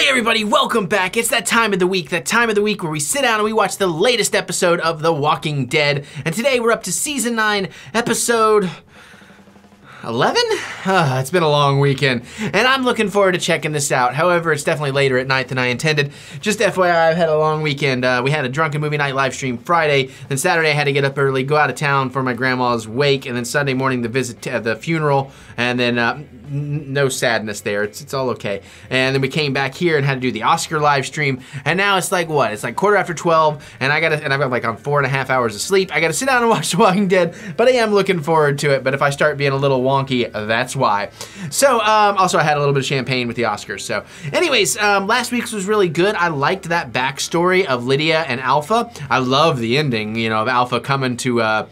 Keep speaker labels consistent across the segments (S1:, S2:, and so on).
S1: everybody, welcome back. It's that time of the week where we sit down and we watch the latest episode of The Walking Dead. And today we're up to season 9, episode 11? It's been a long weekend, and I'm looking forward to checking this out. However, it's definitely later at night than I intended. Just FYI, I've had a long weekend. We had a drunken movie night live stream Friday, then Saturday I had to get up early, go out of town for my grandma's wake, and then Sunday morning the funeral, and then no sadness there. It's all okay. And then we came back here and had to do the Oscar live stream, and now it's like what? It's like 12:15, and I've got like on 4.5 hours of sleep. I gotta sit down and watch The Walking Dead, but I am looking forward to it. But if I start being a little wonky, that's why. So, also I had a little bit of champagne with the Oscars. So, anyways, last week's was really good. I liked that backstory of Lydia and Alpha. I love the ending, you know, of Alpha coming to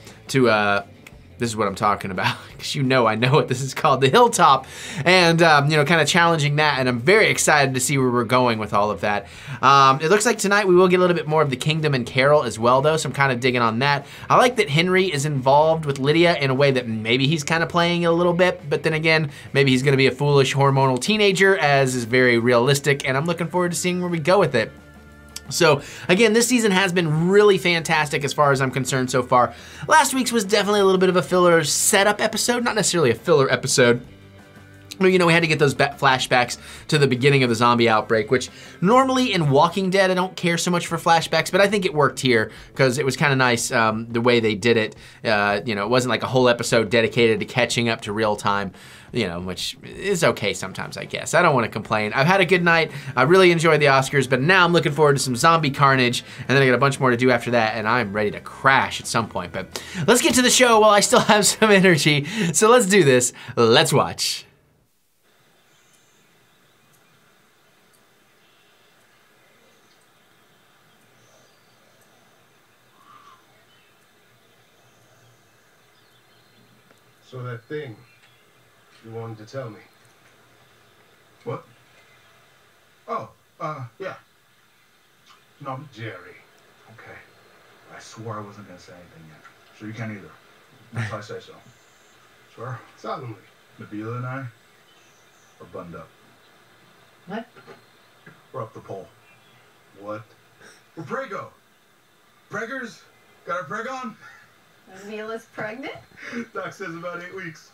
S1: this is what I'm talking about, because I know what this is called, the Hilltop, and you know, kind of challenging that, and I'm very excited to see where we're going with all of that. It looks like tonight we will get a little bit more of the Kingdom and Carol as well, though, so I'm kind of digging on that. I like that Henry is involved with Lydia in a way that maybe he's kind of playing it a little bit, but then again, maybe he's gonna be a foolish hormonal teenager, as is very realistic, and I'm looking forward to seeing where we go with it. So again, this season has been really fantastic as far as I'm concerned so far. Last week's was definitely a little bit of a filler setup episode, not necessarily a filler episode. But, you know, we had to get those flashbacks to the beginning of the zombie outbreak, which normally in Walking Dead, I don't care so much for flashbacks, but I think it worked here because it was kind of nice the way they did it. You know, it wasn't like a whole episode dedicated to catching up to real time, you know, which is okay sometimes, I guess. I don't want to complain. I've had a good night. I really enjoyed the Oscars, but now I'm looking forward to some zombie carnage, and then I got a bunch more to do after that, and I'm ready to crash at some point. But let's get to the show while I still have some energy. So let's do this. Let's watch.
S2: So that thing you wanted to tell me.
S3: What? Oh, yeah. No,
S2: Jerry.
S3: okay. I swore I wasn't gonna say anything yet. So you can't either. Unless I say so. Swear?
S2: Solemnly.
S3: Nabila and I are bunned up.
S4: What?
S3: We're up the pole.
S2: What?
S3: We're prego. Preggers? Got our preg on?
S4: Mila's pregnant?
S3: Doc says about 8 weeks.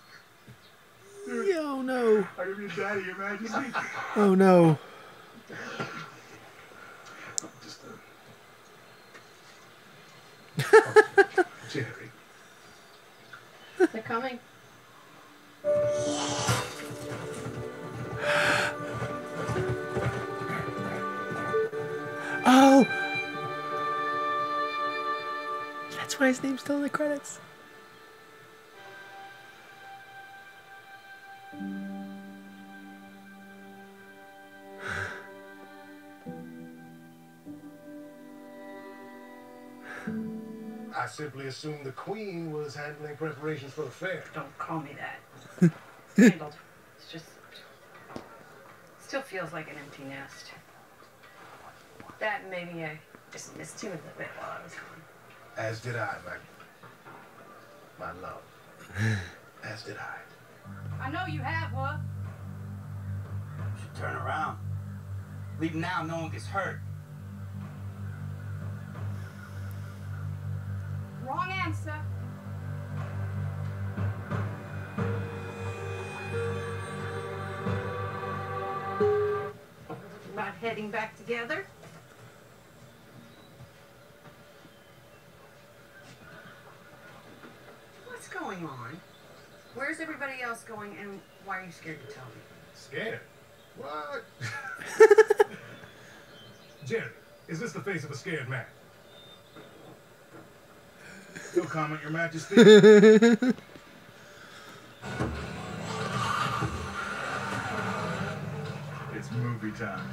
S1: Oh no.
S3: I'll give you daddy, your majesty.
S1: Oh no.
S3: Just
S2: Jerry.
S4: They're coming.
S1: Oh! That's why his name's still in the credits.
S2: I simply assumed the Queen was handling preparations for the fair.
S4: Don't call me that. Handled. It's just... Still feels like an empty nest. That and maybe I just missed you a little bit while I was gone.
S2: As did I, my love. As did I.
S4: I know you have, what?
S5: You should turn around. Leave now, no one gets hurt.
S4: Wrong answer. Not heading back together? What's going on? Where's everybody else going, and why are you scared to tell me?
S2: Scared? What? Jerry, is this the face of a scared man?
S3: no comment, your majesty. It's movie time.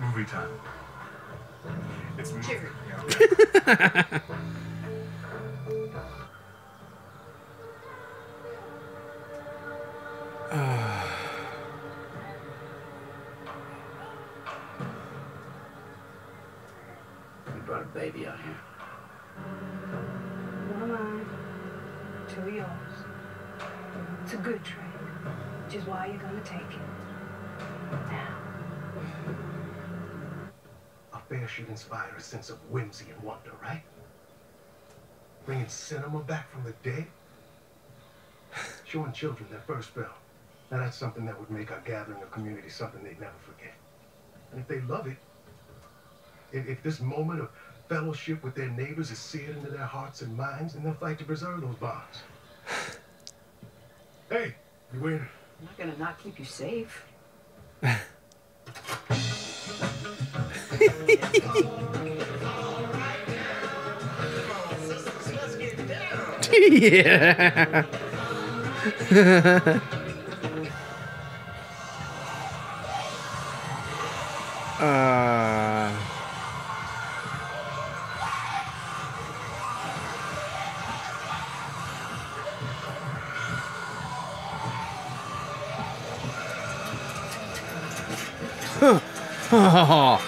S3: Movie time. It's movie.
S4: Jerry.
S3: Yeah.
S5: brought a baby out here.
S4: One of mine, two of yours. It's a good trade, which is why you're gonna take it. Now.
S2: A fair should inspire a sense of whimsy and wonder, right? Bringing cinema back from the dead? Showing children their first film. Now that's something that would make our gathering of community something they'd never forget. And if they love it, if this moment of fellowship with their neighbors is seared into their hearts and minds, then they'll fight to preserve those bonds. Hey, you win.
S4: I'm not gonna not keep you safe.
S1: Yeah. Oh.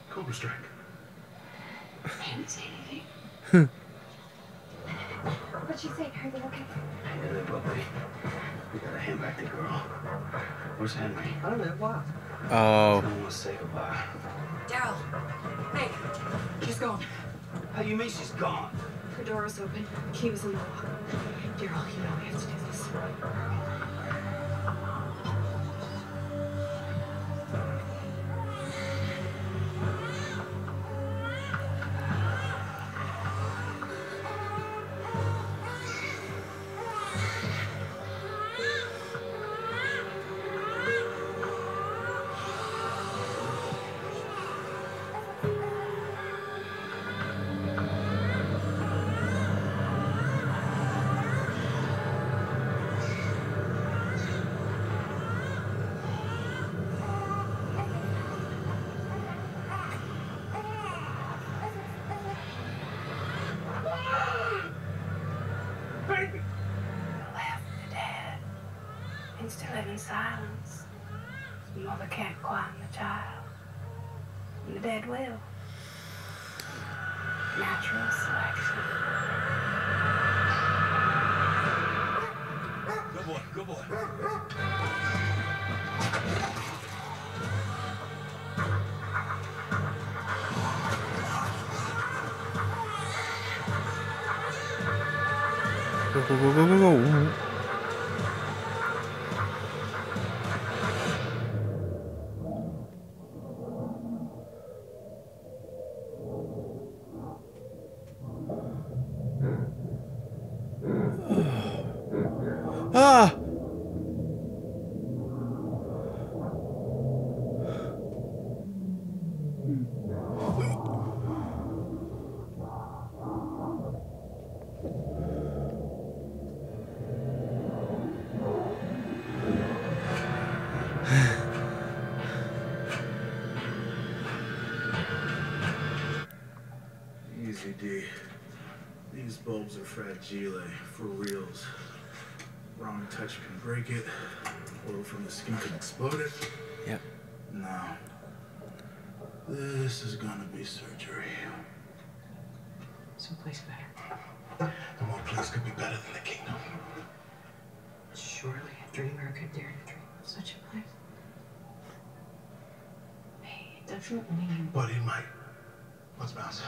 S2: Cobra Strike.
S4: I didn't say anything.
S6: What'd she say? Are they okay?
S5: Hey there, puppy. We gotta hand back the girl. Where's Henry?
S2: I don't know why.
S1: Oh.
S5: I want to say goodbye.
S6: Daryl. Hey. She's gone.
S5: How you mean she's gone?
S6: Her door was open. Key was in the lock. Daryl, you know we have to do this.
S4: To live in silence. The mother can't quiet the child. And the dead will. Natural selection.
S5: Good boy, good boy.
S1: Go, go, go, go, go, go. Ah!
S3: Easy, D. These bulbs are fragile, for reals. Wrong touch can break it. Oil from the skin can explode it.
S1: Yep.
S3: Now, this is gonna be surgery.
S4: Someplace better.
S2: And what place could be better than the kingdom?
S4: Surely a dreamer could dare to dream of such a place. Hey, it doesn't mean.
S2: But he might. Let's bounce.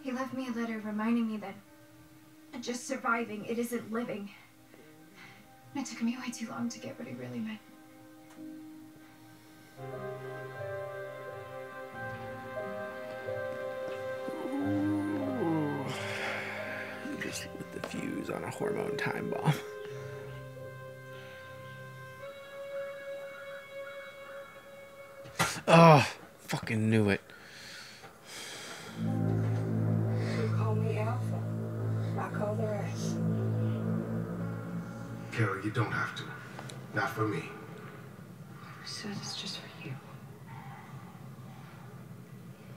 S6: He left me a letter reminding me that just surviving, it isn't living. And it took me way too long to get what he really meant.
S1: Ooh. Just lit the fuse on a hormone time bomb. Oh, fucking knew it.
S4: You call me Alpha. I call the rest.
S2: Carol, you don't have to. Not for me.
S4: Who said it's just for you?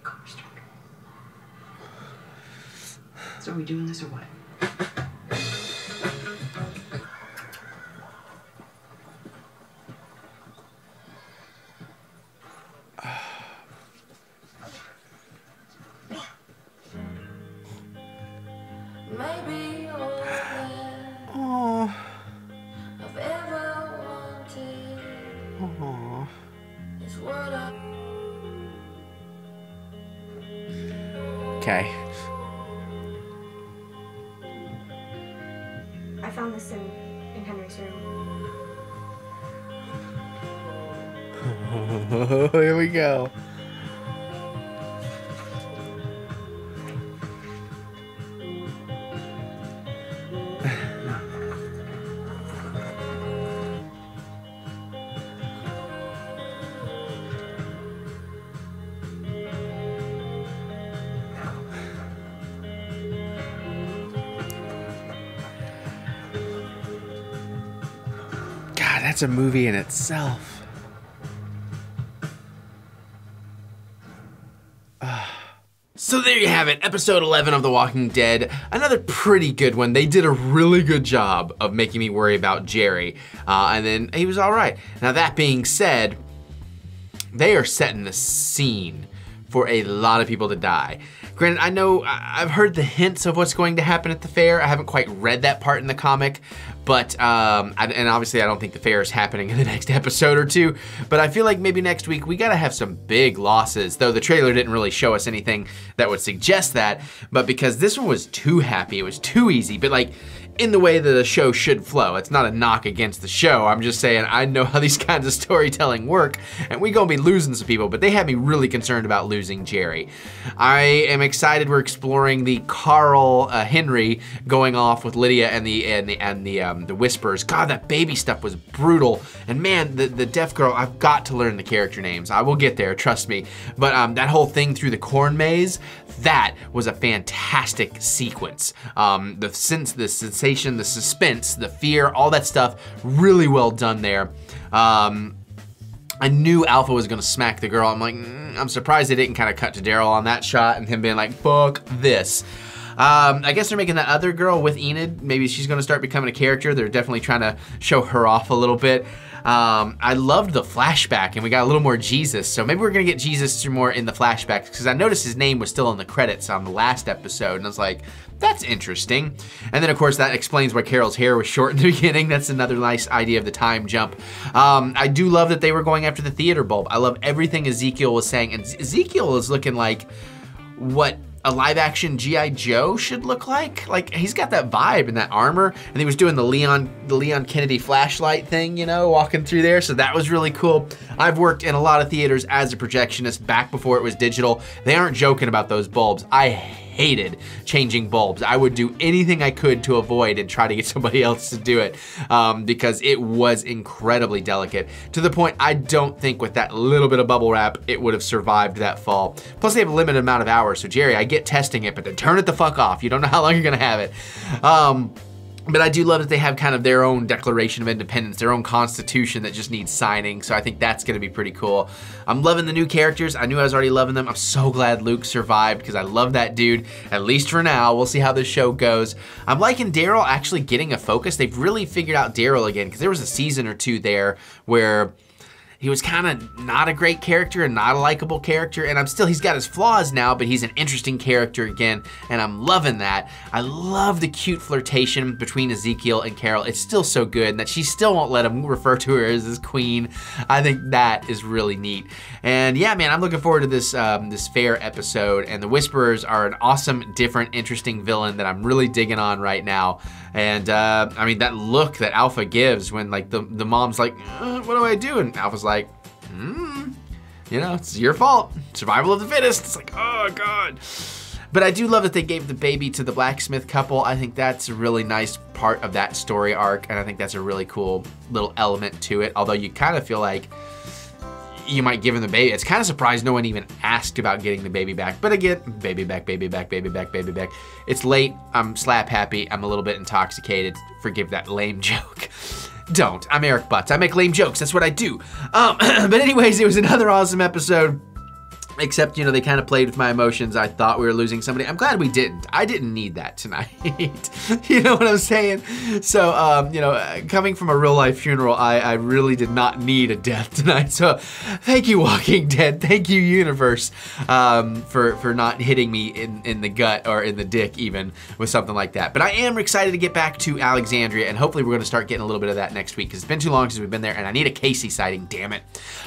S4: Copper Strike. So are we doing this or what?
S7: Maybe all that
S1: Oh.
S7: I've ever wanted
S1: Oh.
S7: is what I.
S1: Okay.
S6: I found this in Henry's room.
S1: Here we go. God, that's a movie in itself. So there you have it, episode 11 of The Walking Dead. Another pretty good one. They did a really good job of making me worry about Jerry. And then he was all right. Now that being said, they are setting the scene for a lot of people to die. Granted, I know I've heard the hints of what's going to happen at the fair. I haven't quite read that part in the comic, but, and obviously I don't think the fair is happening in the next episode or two, but I feel like maybe next week we gotta have some big losses, though the trailer didn't really show us anything that would suggest that, but because this one was too happy, it was too easy, but like, in the way that the show should flow. It's not a knock against the show. I'm just saying I know how these kinds of storytelling work, and we gonna be losing some people, but they had me really concerned about losing Jerry. I am excited we're exploring the Carl Henry going off with Lydia and the Whispers. God, that baby stuff was brutal. And man, the deaf girl, I've got to learn the character names. I will get there, trust me. But that whole thing through the corn maze, that was a fantastic sequence. The sensation, the suspense, the fear, all that stuff, really well done there. I knew Alpha was gonna smack the girl. I'm like, I'm surprised they didn't kind of cut to Daryl on that shot and him being like, fuck this. I guess they're making that other girl with Enid. Maybe she's gonna start becoming a character. They're definitely trying to show her off a little bit. I loved the flashback and we got a little more Jesus. So maybe we're gonna get Jesus more in the flashbacks because I noticed his name was still in the credits on the last episode and I was like, that's interesting. And then of course that explains why Carol's hair was short in the beginning. That's another nice idea of the time jump. I do love that they were going after the theater bulb. I love everything Ezekiel was saying, and Ezekiel is looking like what a live action G.I. Joe should look like. Like he's got that vibe and that armor, and he was doing the Leon Kennedy flashlight thing, you know, walking through there. So that was really cool. I've worked in a lot of theaters as a projectionist back before it was digital. They aren't joking about those bulbs. I hated changing bulbs. I would do anything I could to avoid and try to get somebody else to do it because it was incredibly delicate to the point I don't think with that little bit of bubble wrap it would have survived that fall. Plus they have a limited amount of hours, so Jerry, I get testing it, but then turn it the fuck off. You don't know how long you're gonna have it. But I do love that they have kind of their own Declaration of Independence, their own constitution that just needs signing, so I think that's gonna be pretty cool. I'm loving the new characters. I knew I was already loving them. I'm so glad Luke survived because I love that dude, at least for now. We'll see how this show goes. I'm liking Daryl actually getting a focus. They've really figured out Daryl again because there was a season or two there where he was kind of not a great character and not a likable character, and he's got his flaws now, but he's an interesting character again, and I'm loving that. I love the cute flirtation between Ezekiel and Carol. It's still so good, and that she still won't let him refer to her as his queen. I think that is really neat. And yeah, man, I'm looking forward to this this fair episode, and the Whisperers are an awesome, different, interesting villain that I'm really digging on right now. And I mean, that look that Alpha gives when like the mom's like, what do I do? And Alpha's like, you know, it's your fault. Survival of the fittest. It's like, oh God. But I do love that they gave the baby to the blacksmith couple. I think that's a really nice part of that story arc, and I think that's a really cool little element to it. Although you kind of feel like you might give him the baby. It's kind of surprised no one even asked about getting the baby back. But again, baby back, baby back, baby back, baby back. It's late, I'm slap happy, I'm a little bit intoxicated. Forgive that lame joke. Don't, I'm Eric Butts. I make lame jokes, that's what I do. But anyways, it was another awesome episode. Except, you know, they kind of played with my emotions. I thought we were losing somebody. I'm glad we didn't. I didn't need that tonight. You know what I'm saying? So, you know, coming from a real life funeral, I really did not need a death tonight. So thank you, Walking Dead. Thank you, universe, for not hitting me in the gut or in the dick even with something like that. But I am excited to get back to Alexandria, and hopefully we're going to start getting a little bit of that next week, because it's been too long since we've been there, and I need a Casey sighting, damn it.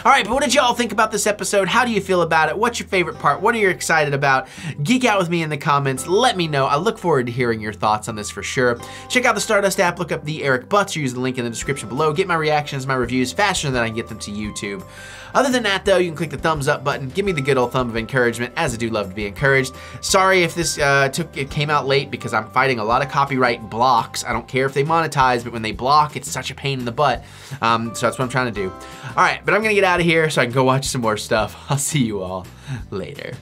S1: All right, but what did y'all think about this episode? How do you feel about it? What's your favorite part? What are you excited about? Geek out with me in the comments. Let me know. I look forward to hearing your thoughts on this for sure. Check out the Stardust app. Look up TheEricButts, or use the link in the description below. Get my reactions, my reviews faster than I can get them to YouTube. Other than that, though, you can click the thumbs up button. Give me the good old thumb of encouragement, as I do love to be encouraged. Sorry if this came out late, because I'm fighting a lot of copyright blocks. I don't care if they monetize, but when they block, it's such a pain in the butt. So that's what I'm trying to do. All right, but I'm gonna get out of here so I can go watch some more stuff. I'll see you all later.